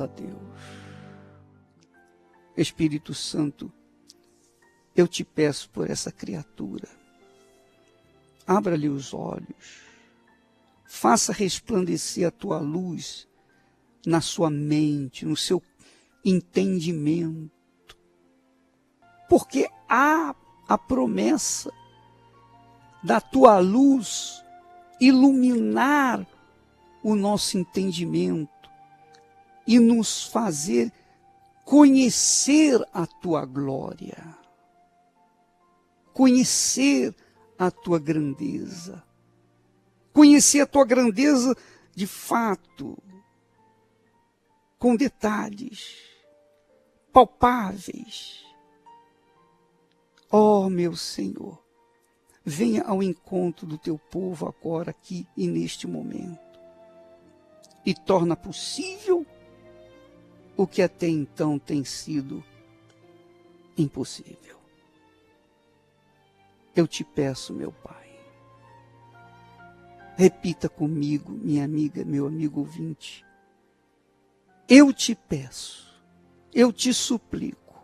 a Deus. Espírito Santo, eu te peço por essa criatura. Abra-lhe os olhos. Faça resplandecer a tua luz na sua mente, no seu entendimento. Porque há a promessa da tua luz iluminar o nosso entendimento e nos fazer conhecer a tua glória, conhecer a tua grandeza, conhecer a tua grandeza de fato, com detalhes palpáveis. Ó meu Senhor, venha ao encontro do teu povo agora, aqui e neste momento, e torna possível o que até então tem sido impossível. Eu te peço, meu Pai, repita comigo, minha amiga, meu amigo ouvinte. Eu te peço, eu te suplico,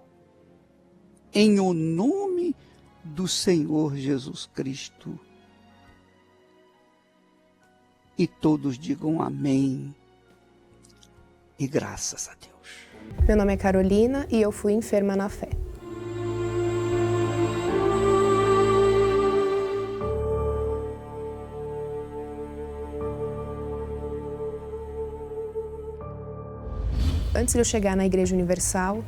em o nome do Senhor Jesus Cristo. E todos digam amém e graças a Deus. Meu nome é Carolina e eu fui enferma na fé. Antes de eu chegar na Igreja Universal,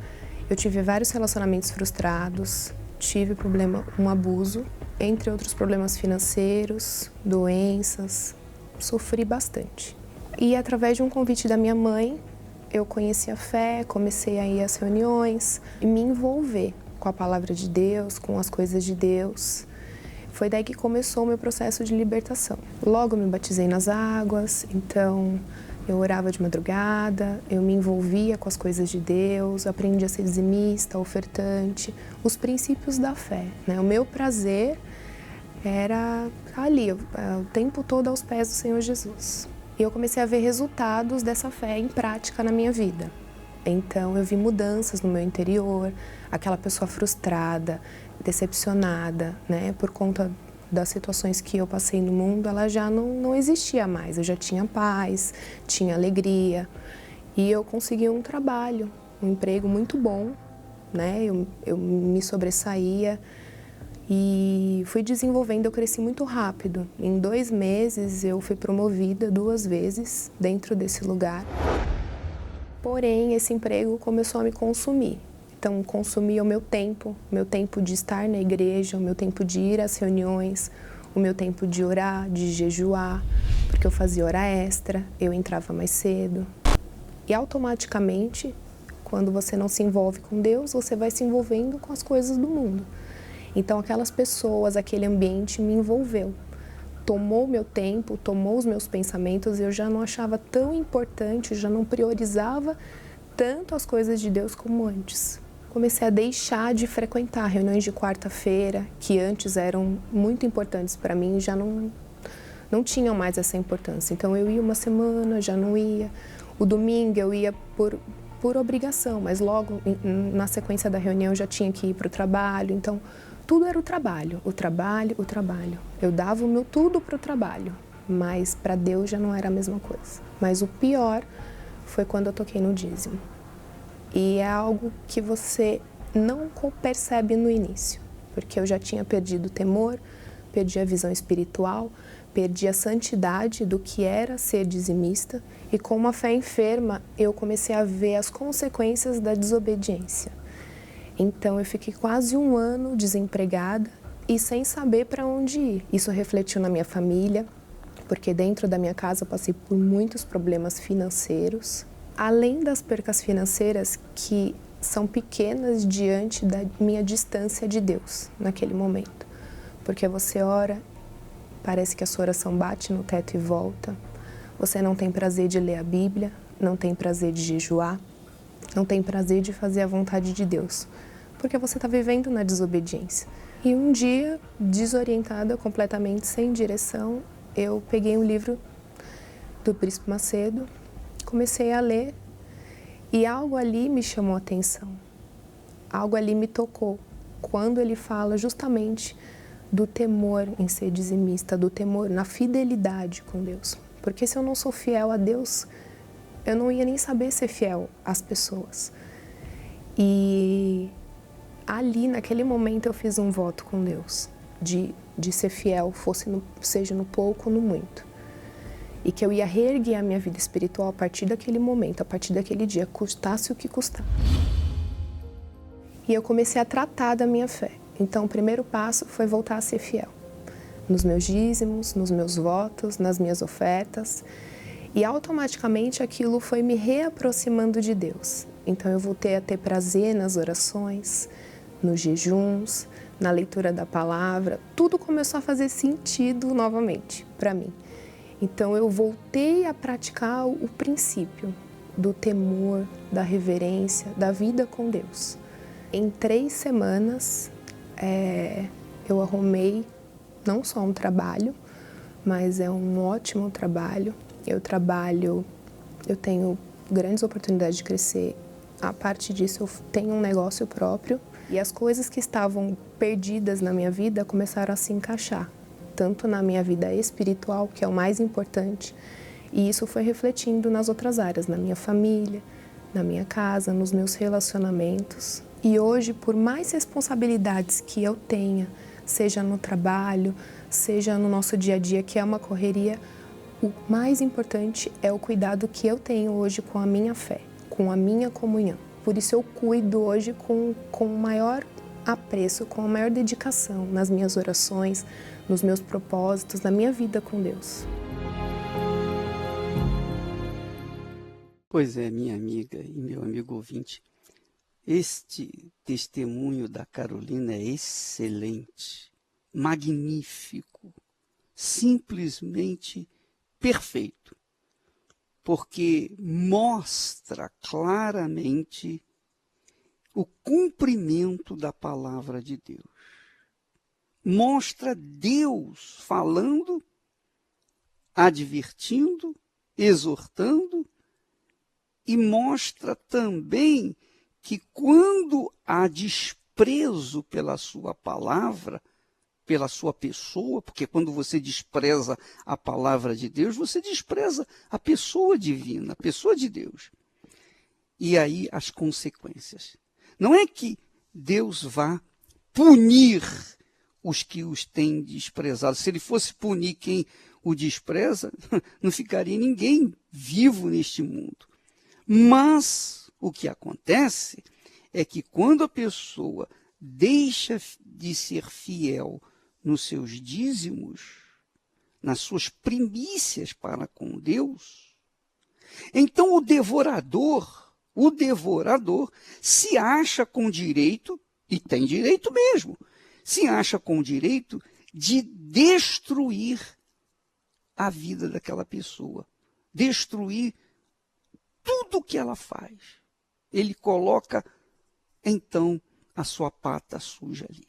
eu tive vários relacionamentos frustrados, tive problema com abuso, entre outros problemas financeiros, doenças, sofri bastante. E através de um convite da minha mãe, eu conheci a fé, comecei a ir às reuniões e me envolver com a palavra de Deus, com as coisas de Deus. Foi daí que começou o meu processo de libertação. Logo me batizei nas águas, então eu orava de madrugada, eu me envolvia com as coisas de Deus, aprendi a ser dizimista, ofertante, os princípios da fé, né? O meu prazer era ali, o tempo todo aos pés do Senhor Jesus. E eu comecei a ver resultados dessa fé em prática na minha vida. Então eu vi mudanças no meu interior, aquela pessoa frustrada, decepcionada, né, por conta das situações que eu passei no mundo, ela já não existia mais. Eu já tinha paz, tinha alegria e eu consegui um trabalho, um emprego muito bom, né? Eu me sobressaía e fui desenvolvendo, eu cresci muito rápido. Em 2 meses eu fui promovida 2 vezes dentro desse lugar. Porém, esse emprego começou a me consumir. Então, consumia o meu tempo de estar na igreja, o meu tempo de ir às reuniões, o meu tempo de orar, de jejuar, porque eu fazia hora extra, eu entrava mais cedo. E automaticamente, quando você não se envolve com Deus, você vai se envolvendo com as coisas do mundo. Então, aquelas pessoas, aquele ambiente me envolveu. Tomou meu tempo, tomou os meus pensamentos, eu já não achava tão importante, já não priorizava tanto as coisas de Deus como antes. Comecei a deixar de frequentar reuniões de quarta-feira, que antes eram muito importantes para mim, já não tinham mais essa importância. Então eu ia uma semana, já não ia. O domingo eu ia por obrigação, mas logo na sequência da reunião eu já tinha que ir para o trabalho. Então tudo era o trabalho, o trabalho, o trabalho. Eu dava o meu tudo para o trabalho, mas para Deus já não era a mesma coisa. Mas o pior foi quando eu toquei no dízimo. E é algo que você não percebe no início, porque eu já tinha perdido o temor, perdi a visão espiritual, perdi a santidade do que era ser dizimista e com uma fé enferma eu comecei a ver as consequências da desobediência. Então eu fiquei quase 1 ano desempregada e sem saber para onde ir. Isso refletiu na minha família, porque dentro da minha casa eu passei por muitos problemas financeiros. Além das percas financeiras que são pequenas diante da minha distância de Deus naquele momento. Porque você ora, parece que a sua oração bate no teto e volta. Você não tem prazer de ler a Bíblia, não tem prazer de jejuar, não tem prazer de fazer a vontade de Deus. Porque você está vivendo na desobediência. E um dia, desorientada, completamente sem direção, eu peguei um livro do Bispo Macedo, comecei a ler E algo ali me chamou a atenção, algo ali me tocou, quando ele fala justamente do temor em ser dizimista, do temor na fidelidade com Deus. Porque se eu não sou fiel a Deus, eu não ia nem saber ser fiel às pessoas. E ali, naquele momento, eu fiz um voto com Deus, de ser fiel, seja no pouco ou no muito. E que eu ia reerguer a minha vida espiritual a partir daquele momento, a partir daquele dia, custasse o que custar. E eu comecei a tratar da minha fé. Então, o primeiro passo foi voltar a ser fiel. Nos meus dízimos, nos meus votos, nas minhas ofertas. E automaticamente aquilo foi me reaproximando de Deus. Então, eu voltei a ter prazer nas orações, nos jejuns, na leitura da palavra. Tudo começou a fazer sentido novamente para mim. Então, eu voltei a praticar o princípio do temor, da reverência, da vida com Deus. Em 3 semanas, eu arrumei não só um trabalho, mas é um ótimo trabalho. Eu tenho grandes oportunidades de crescer. A parte disso, eu tenho um negócio próprio. E as coisas que estavam perdidas na minha vida começaram a se encaixar. Tanto na minha vida espiritual, que é o mais importante, e isso foi refletindo nas outras áreas, na minha família, na minha casa, nos meus relacionamentos. E hoje, por mais responsabilidades que eu tenha, seja no trabalho, seja no nosso dia a dia, que é uma correria, o mais importante é o cuidado que eu tenho hoje com a minha fé, com a minha comunhão. Por isso eu cuido hoje com o maior apreço, com a maior dedicação nas minhas orações, nos meus propósitos, na minha vida com Deus. Pois é, minha amiga e meu amigo ouvinte, este testemunho da Carolina é excelente, magnífico, simplesmente perfeito, porque mostra claramente o cumprimento da palavra de Deus. Mostra Deus falando, advertindo, exortando, e mostra também que quando há desprezo pela sua palavra, pela sua pessoa, porque quando você despreza a palavra de Deus, você despreza a pessoa divina, a pessoa de Deus. E aí as consequências. Não é que Deus vá punir os que os têm desprezado. Se ele fosse punir quem o despreza, não ficaria ninguém vivo neste mundo. Mas o que acontece é que quando a pessoa deixa de ser fiel nos seus dízimos, nas suas primícias para com Deus, então o devorador se acha com direito, e tem direito mesmo, se acha com direito de destruir a vida daquela pessoa, destruir tudo o que ela faz. Ele coloca, então, a sua pata suja ali.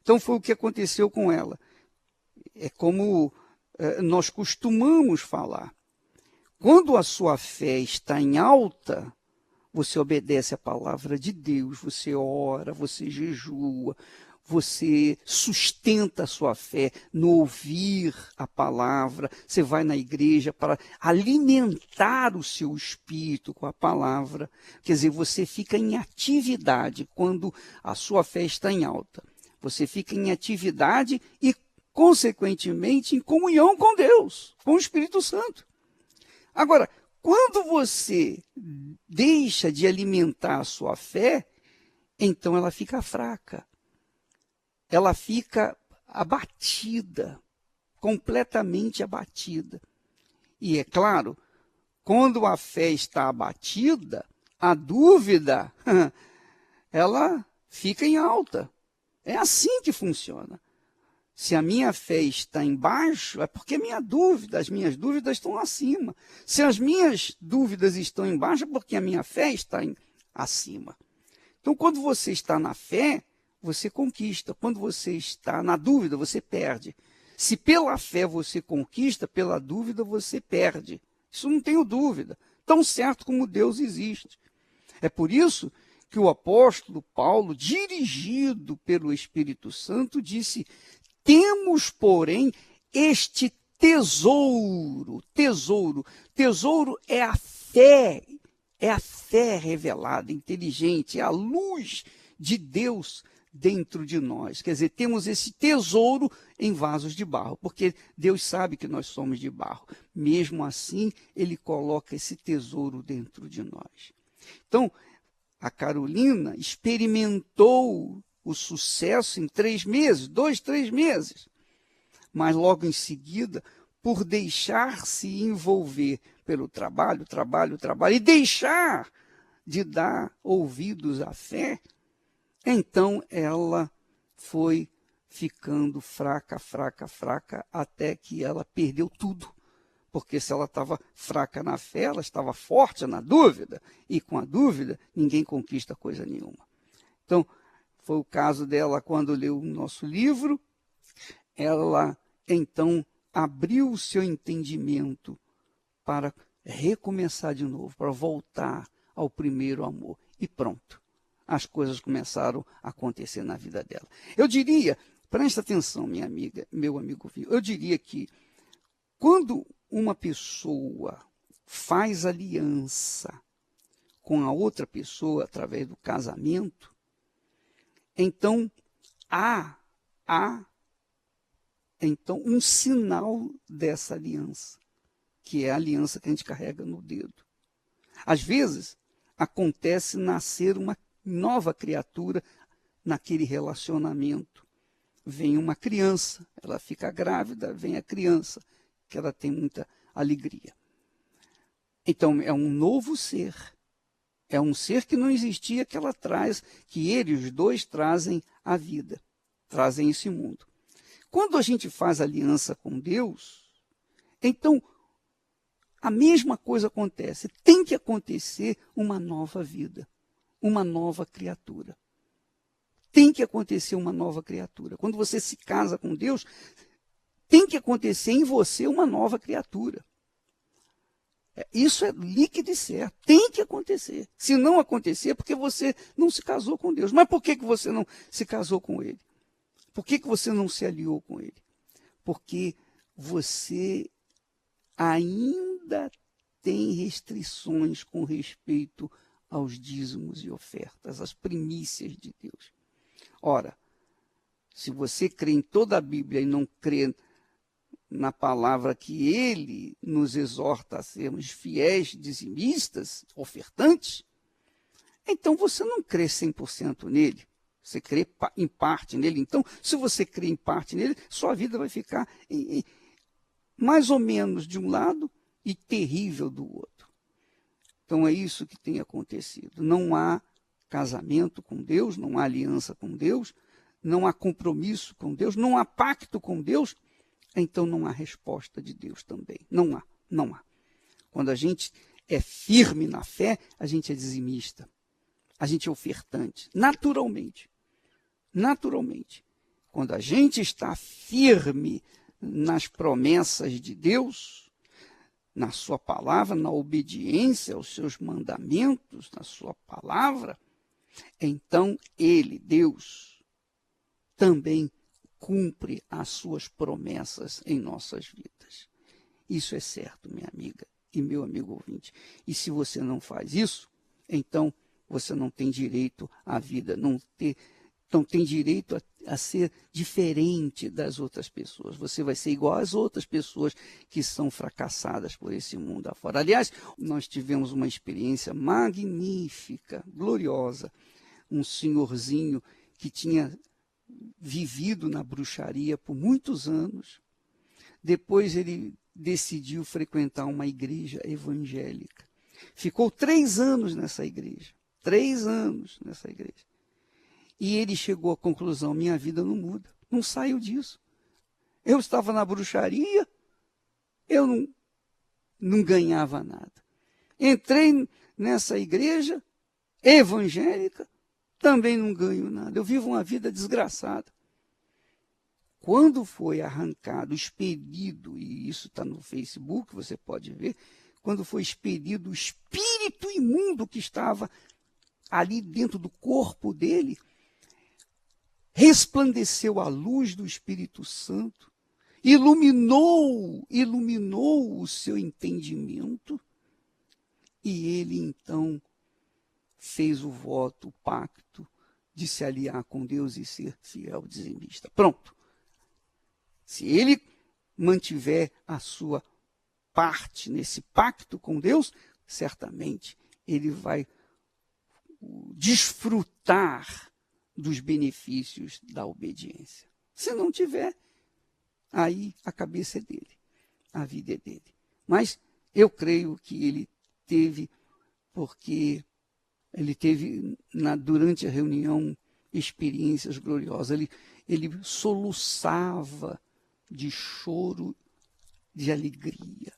Então foi o que aconteceu com ela. É como nós costumamos falar. Quando a sua fé está em alta, você obedece a palavra de Deus, você ora, você jejua, você sustenta a sua fé no ouvir a palavra, você vai na igreja para alimentar o seu espírito com a palavra. Quer dizer, você fica em atividade quando a sua fé está em alta. Você fica em atividade e, consequentemente, em comunhão com Deus, com o Espírito Santo. Agora, quando você deixa de alimentar a sua fé, então ela fica fraca. Ela fica abatida, completamente abatida. E é claro, quando a fé está abatida, a dúvida, ela fica em alta. É assim que funciona. Se a minha fé está embaixo, é porque as minhas dúvidas estão acima. Se as minhas dúvidas estão embaixo, é porque a minha fé está acima. Então, quando você está na fé, você conquista. Quando você está na dúvida, você perde. Se pela fé você conquista, pela dúvida você perde. Isso não tenho dúvida. Tão certo como Deus existe. É por isso que o apóstolo Paulo, dirigido pelo Espírito Santo, disse: temos, porém, este tesouro. Tesouro é a fé revelada, inteligente, é a luz de Deus dentro de nós. Quer dizer, temos esse tesouro em vasos de barro, porque Deus sabe que nós somos de barro. Mesmo assim, ele coloca esse tesouro dentro de nós. Então, a Carolina experimentou o sucesso em 3 meses, 2, 3 meses. Mas logo em seguida, por deixar-se envolver pelo trabalho, e deixar de dar ouvidos à fé, então ela foi ficando fraca, até que ela perdeu tudo. Porque se ela estava fraca na fé, ela estava forte na dúvida, e com a dúvida ninguém conquista coisa nenhuma. Então, foi o caso dela quando leu o nosso livro. Ela então abriu o seu entendimento para recomeçar de novo, para voltar ao primeiro amor. E pronto, as coisas começaram a acontecer na vida dela. Eu diria, presta atenção, minha amiga, meu amigo, eu diria que quando uma pessoa faz aliança com a outra pessoa através do casamento, então há então um sinal dessa aliança, que é a aliança que a gente carrega no dedo. Às vezes, acontece nascer uma nova criatura naquele relacionamento. Vem uma criança, ela fica grávida, vem a criança, que ela tem muita alegria. Então, é um novo ser. É um ser que não existia, que ela traz, que ele, os dois, trazem a vida, trazem esse mundo. Quando a gente faz aliança com Deus, então a mesma coisa acontece. Tem que acontecer uma nova vida, uma nova criatura. Tem que acontecer uma nova criatura. Quando você se casa com Deus, tem que acontecer em você uma nova criatura. Isso é líquido e certo. Tem que acontecer. Se não acontecer, é porque você não se casou com Deus. Mas por que você não se casou com Ele? Por que você não se aliou com Ele? Porque você ainda tem restrições com respeito aos dízimos e ofertas, às primícias de Deus. Ora, se você crê em toda a Bíblia e não crê na palavra que ele nos exorta a sermos fiéis, dizimistas, ofertantes, então você não crê 100% nele. Você crê em parte nele. Então, se você crê em parte nele, sua vida vai ficar mais ou menos de um lado e terrível do outro. Então, é isso que tem acontecido. Não há casamento com Deus, não há aliança com Deus, não há compromisso com Deus, não há pacto com Deus, então não há resposta de Deus também. Não há. Quando a gente é firme na fé, a gente é dizimista, a gente é ofertante, naturalmente. Quando a gente está firme nas promessas de Deus, na sua palavra, na obediência aos seus mandamentos, na sua palavra, então ele, Deus, também cumpre as suas promessas em nossas vidas. Isso é certo, minha amiga e meu amigo ouvinte. E se você não faz isso, então você não tem direito à vida, não tem direito a ser diferente das outras pessoas. Você vai ser igual às outras pessoas que são fracassadas por esse mundo afora. Aliás, nós tivemos uma experiência magnífica, gloriosa. Um senhorzinho que tinha vivido na bruxaria por muitos anos. Depois ele decidiu frequentar uma igreja evangélica. Ficou 3 anos nessa igreja. 3 anos nessa igreja. E ele chegou à conclusão: minha vida não muda, não saiu disso. Eu estava na bruxaria, eu não ganhava nada. Entrei nessa igreja evangélica, também não ganho nada. Eu vivo uma vida desgraçada. Quando foi arrancado, expelido, e isso está no Facebook, você pode ver, quando foi expelido o espírito imundo que estava ali dentro do corpo dele, resplandeceu a luz do Espírito Santo, iluminou o seu entendimento, e ele então fez o voto, o pacto de se aliar com Deus e ser fiel dizimista. Pronto. Se ele mantiver a sua parte nesse pacto com Deus, certamente ele vai desfrutar dos benefícios da obediência. Se não tiver, aí a cabeça é dele, a vida é dele. Mas eu creio que ele teve, porque ele teve durante a reunião experiências gloriosas. Ele soluçava de choro, de alegria,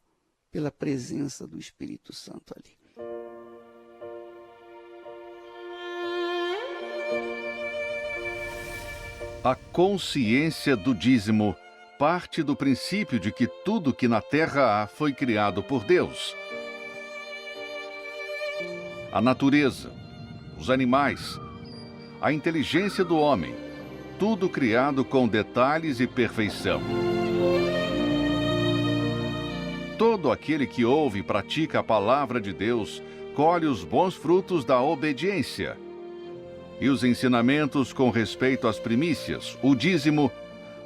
pela presença do Espírito Santo ali. A consciência do dízimo parte do princípio de que tudo que na terra há foi criado por Deus. A natureza, os animais, a inteligência do homem, tudo criado com detalhes e perfeição. Todo aquele que ouve e pratica a palavra de Deus colhe os bons frutos da obediência. E os ensinamentos com respeito às primícias, o dízimo,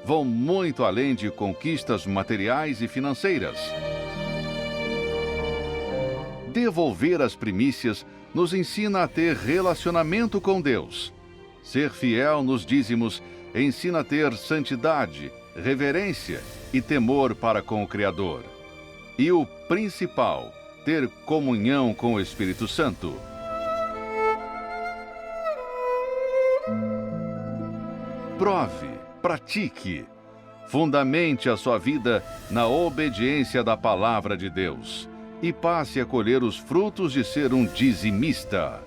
vão muito além de conquistas materiais e financeiras. Devolver as primícias nos ensina a ter relacionamento com Deus. Ser fiel nos dízimos ensina a ter santidade, reverência e temor para com o Criador. E o principal, ter comunhão com o Espírito Santo. Prove, pratique, fundamente a sua vida na obediência da palavra de Deus e passe a colher os frutos de ser um dizimista.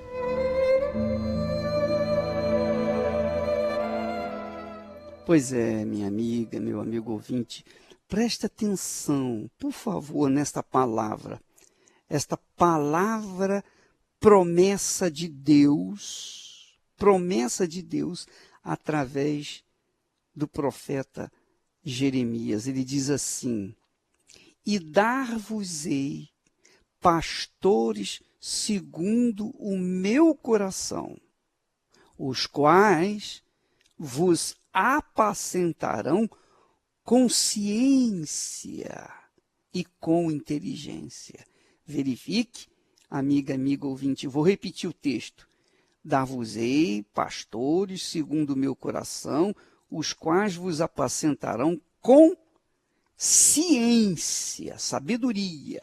Pois é, minha amiga, meu amigo ouvinte, preste atenção, por favor, nesta palavra. Esta palavra promessa de Deus através do profeta Jeremias. Ele diz assim: e dar-vos-ei pastores segundo o meu coração, os quais vos apacentarão com ciência e com inteligência. Verifique, amiga, amigo ouvinte, vou repetir o texto. Dar-vos-ei pastores segundo o meu coração, os quais vos apacentarão com ciência, sabedoria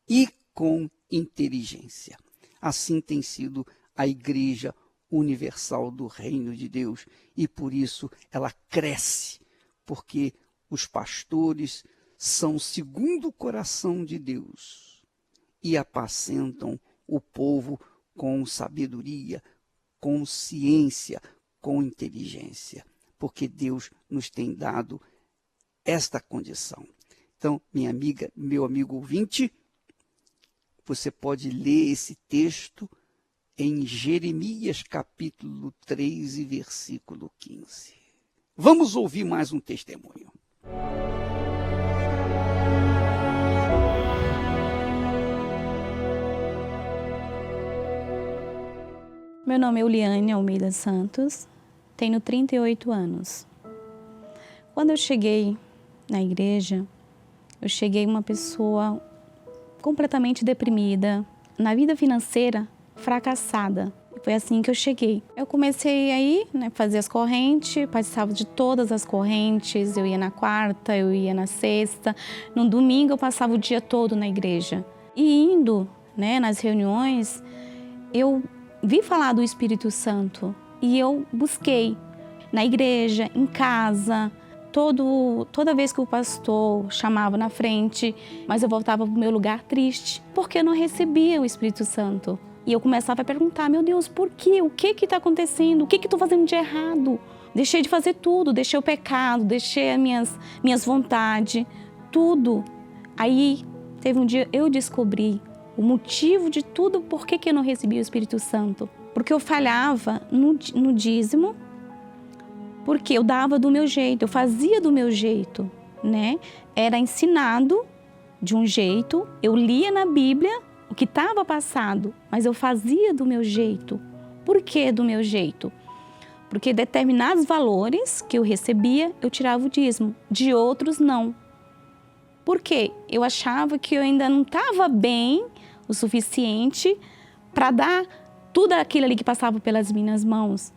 e com inteligência. Assim tem sido a Igreja Universal do Reino de Deus, e por isso ela cresce, porque os pastores são segundo o coração de Deus e apacentam o povo com sabedoria, com ciência, com inteligência, porque Deus nos tem dado esta condição. Então, minha amiga, meu amigo ouvinte, você pode ler esse texto em Jeremias capítulo 3 e versículo 15. Vamos ouvir mais um testemunho. Meu nome é Uliane Almeida Santos, tenho 38 anos. Quando eu cheguei na igreja, eu cheguei uma pessoa completamente deprimida, na vida financeira, fracassada. Foi assim que eu cheguei. Eu comecei aí, fazer as correntes, participava de todas as correntes, eu ia na quarta, eu ia na sexta, no domingo eu passava o dia todo na igreja. E indo, nas reuniões, eu vi falar do Espírito Santo e eu busquei na igreja, em casa, toda vez que o pastor chamava na frente, mas eu voltava para o meu lugar triste, porque eu não recebia o Espírito Santo. E eu começava a perguntar, meu Deus, por quê? O que está acontecendo? O que estou fazendo de errado? Deixei de fazer tudo, deixei o pecado, deixei as minhas vontades, tudo. Aí, teve um dia, eu descobri o motivo de tudo, por que eu não recebi o Espírito Santo. Porque eu falhava no dízimo, porque eu dava do meu jeito, eu fazia do meu jeito, né? Era ensinado de um jeito, eu lia na Bíblia o que estava passado, mas eu fazia do meu jeito. Por que do meu jeito? Porque determinados valores que eu recebia, eu tirava o dízimo, de outros não. Por quê? Eu achava que eu ainda não estava bem o suficiente para dar tudo aquilo ali que passava pelas minhas mãos.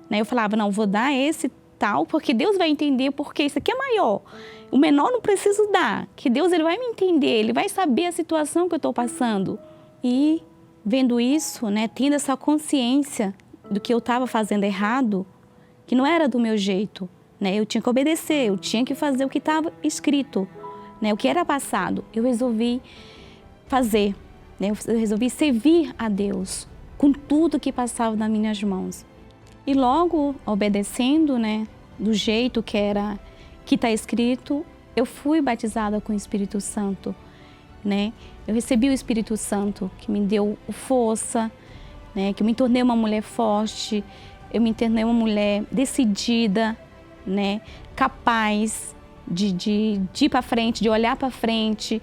Né? Eu falava, não, vou dar esse tal, porque Deus vai entender, porque isso aqui é maior. O menor não preciso dar, que Deus ele vai me entender, Ele vai saber a situação que eu estou passando. E vendo isso, né, tendo essa consciência do que eu estava fazendo errado, que não era do meu jeito, né? Eu tinha que obedecer, eu tinha que fazer o que estava escrito, né? O que era passado, eu resolvi fazer, né? Eu resolvi servir a Deus com tudo que passava nas minhas mãos. E logo, obedecendo, né, do jeito que está escrito, eu fui batizada com o Espírito Santo, né? Eu recebi o Espírito Santo, que me deu força, né? Que eu me tornei uma mulher forte, eu me tornei uma mulher decidida, né? Capaz de ir para frente, de olhar para frente,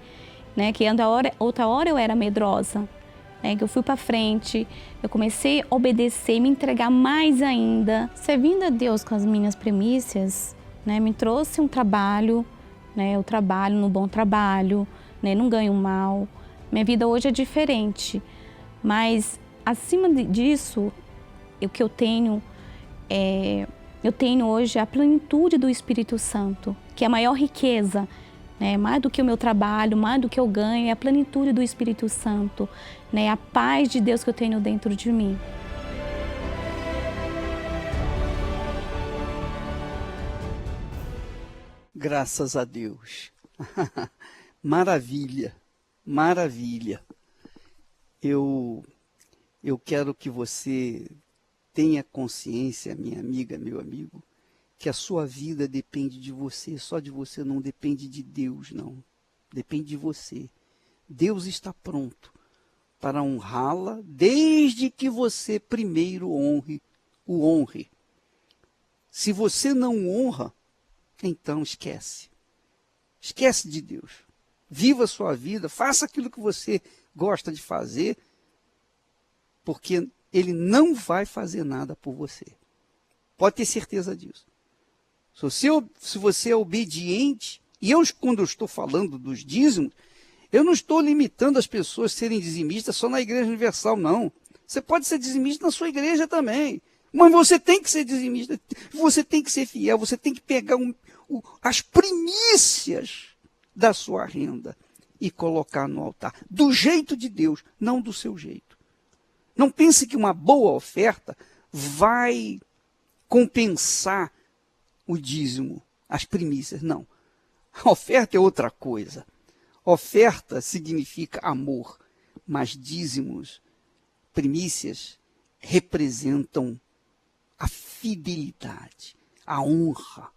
né? Que outra hora eu era medrosa, né? Que eu fui para frente, eu comecei a obedecer, me entregar mais ainda. Servindo a Deus com as minhas primícias, né? Me trouxe um trabalho, né? Eu trabalho no bom trabalho, né? Não ganho mal. Minha vida hoje é diferente, mas acima disso, o que eu tenho hoje a plenitude do Espírito Santo, que é a maior riqueza, né? Mais do que o meu trabalho, mais do que eu ganho, é a plenitude do Espírito Santo, né? A paz de Deus que eu tenho dentro de mim. Graças a Deus. Maravilha, maravilha. Eu quero que você tenha consciência, minha amiga, meu amigo, que a sua vida depende de você, só de você, não depende de Deus, não. Depende de você. Deus está pronto para honrá-la, desde que você primeiro o honre. Se você não honra, então esquece. Esquece de Deus. Viva a sua vida, faça aquilo que você gosta de fazer, porque Ele não vai fazer nada por você. Pode ter certeza disso. Se você é obediente, e quando eu estou falando dos dízimos, eu não estou limitando as pessoas a serem dizimistas só na Igreja Universal, não. Você pode ser dizimista na sua igreja também. Mas você tem que ser dizimista, você tem que ser fiel, você tem que pegar as primícias da sua renda e colocar no altar. Do jeito de Deus, não do seu jeito. Não pense que uma boa oferta vai compensar o dízimo, as primícias. Não. A oferta é outra coisa. Oferta significa amor, mas dízimos, primícias, representam a fidelidade, a honra,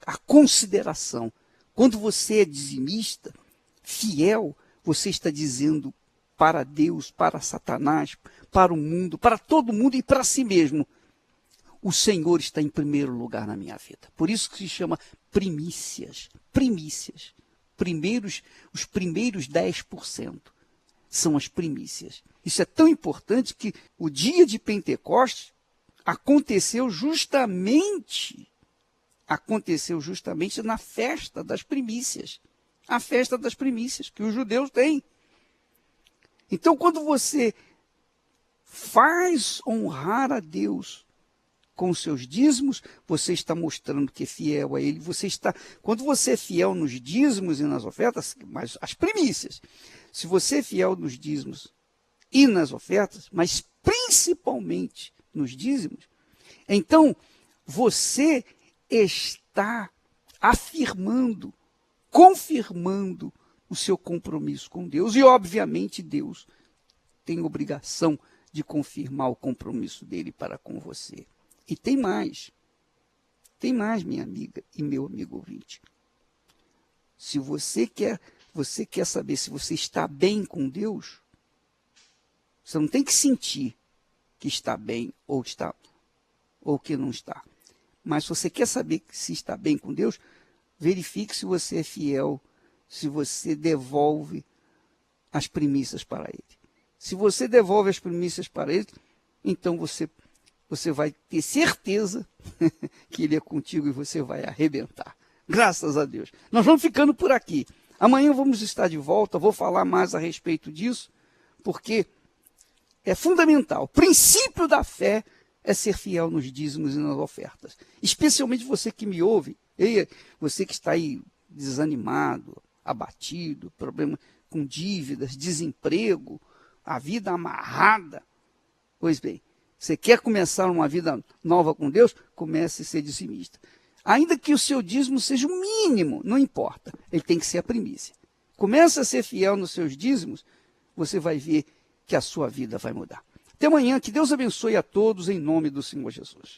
a consideração. Quando você é dizimista, fiel, você está dizendo para Deus, para Satanás, para o mundo, para todo mundo e para si mesmo: o Senhor está em primeiro lugar na minha vida. Por isso que se chama primícias. Primícias. Os primeiros 10% são as primícias. Isso é tão importante que o dia de Pentecostes aconteceu justamente na festa das primícias. A festa das primícias que os judeus têm. Então, quando você faz honrar a Deus com os seus dízimos, você está mostrando que é fiel a Ele. Quando você é fiel nos dízimos e nas ofertas, mas as primícias, se você é fiel nos dízimos e nas ofertas, mas principalmente nos dízimos, então você está afirmando, confirmando o seu compromisso com Deus. E, obviamente, Deus tem obrigação de confirmar o compromisso dele para com você. E tem mais, minha amiga e meu amigo ouvinte. Se você quer saber se você está bem com Deus, você não tem que sentir que está bem ou que não está. Mas se você quer saber se está bem com Deus, verifique se você é fiel, se você devolve as primícias para Ele. Se você devolve as primícias para Ele, então você vai ter certeza que Ele é contigo e você vai arrebentar. Graças a Deus. Nós vamos ficando por aqui. Amanhã vamos estar de volta, vou falar mais a respeito disso, porque é fundamental. O princípio da fé é ser fiel nos dízimos e nas ofertas. Especialmente você que me ouve, você que está aí desanimado, abatido, problema com dívidas, desemprego, a vida amarrada. Pois bem, você quer começar uma vida nova com Deus? Comece a ser dizimista. Ainda que o seu dízimo seja o mínimo, não importa, ele tem que ser a primícia. Comece a ser fiel nos seus dízimos, você vai ver que a sua vida vai mudar. Até amanhã, que Deus abençoe a todos em nome do Senhor Jesus.